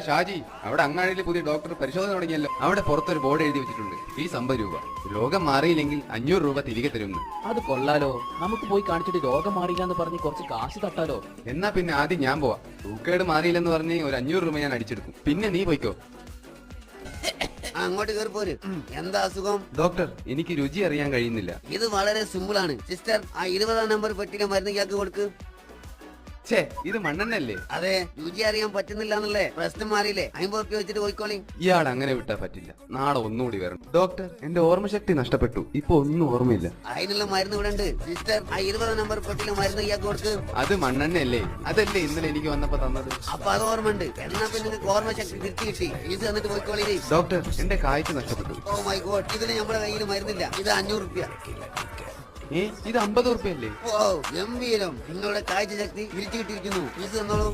ഷാജി, അവിടെ അങ്ങാടിയിൽ പുതിയ ഡോക്ടർ പരിശോധന തുടങ്ങിയല്ലോ. അവിടെ പുറത്തൊരു ബോർഡ് എഴുതി വെച്ചിട്ടുണ്ട്, ഫീസ് 50 രൂപ. രോഗം മാറിയില്ലെങ്കിൽ 500 രൂപ തിരികെ തരുമെന്ന്. അത് കൊള്ളാലോ. നമുക്ക് പോയി കാണിച്ചിട്ട് രോഗം മാറിയില്ല എന്ന് പറഞ്ഞ് കുറച്ച് കാശ് തട്ടാലോ. എന്നാ പിന്നെ ആദ്യം ഞാൻ പോവാ. തൂക്കേട് മാറിയില്ലെന്ന് പറഞ്ഞ് ഒരു 500 രൂപ ഞാൻ അടിച്ചെടുക്കും. പിന്നെ നീ പോയിക്കോ. അങ്ങോട്ട് കയറി പോര്. എന്താ അസുഖം? ഡോക്ടർ, എനിക്ക് രുചി അറിയാൻ കഴിയുന്നില്ല. ഇത് വളരെ സിമ്പിൾ ആണ് സിസ്റ്റർ. ആ 20-ാം നമ്പർ പെട്ടിയിലെ മരുന്ന് ഇയാൾക്ക് കൊടുക്ക്. ഛേ, ഇത് മണ്ണെണ്ണല്ലേ? അതെ, രുചി അറിയാൻ പറ്റുന്നില്ല എന്നല്ലേ പ്രശ്നം മാറിയില്ലേ? 50 റുപ്യ വെച്ചിട്ട് പോയിക്കോളി. ഇയാൾ അങ്ങനെ വിട്ടാ പറ്റില്ല. നാളെ ഒന്നുകൂടി വരണം. ഡോക്ടർ, എന്റെ ഓർമ്മശക്തി നഷ്ടപ്പെട്ടു. ഇപ്പൊ ഒന്നും ഓർമ്മയില്ല. അതിനുള്ള മരുന്ന് ഇവിടെ ഉണ്ട് സിസ്റ്റർ. ആ 20-ാം നമ്പർ പെട്ടിയിലെ മരുന്ന് ഇയാൾക്ക് കൊടുക്ക്. അത് മണ്ണെണ്ണയല്ലേ? അതല്ലേ ഇന്നലെ എനിക്ക് വന്നപ്പോ തന്നത്? അപ്പൊ അത് ഓർമ്മ ഉണ്ട്. എന്നാ പിന്നെ നിങ്ങൾക്ക് ഓർമ്മശക്തി തിരിച്ചു കിട്ടി. ഫീസ് തന്നിട്ട് പോയിക്കോളി. ഡോക്ടർ, എന്റെ കാഴ്ച നഷ്ടപ്പെട്ടു. ഓ മൈ ഗോഡ്, ഇതിന് നമ്മുടെ കയ്യിൽ മരുന്നില്ല. ഇത് 500 റുപ്യ. ഇത് 50 റുപ്യല്ലേ? ഓ ഗംഭീരം, നിങ്ങളുടെ കാഴ്ച ശക്തി തിരിച്ചു കിട്ടിയിരിക്കുന്നു. ഫീസ് തന്നോളൂ.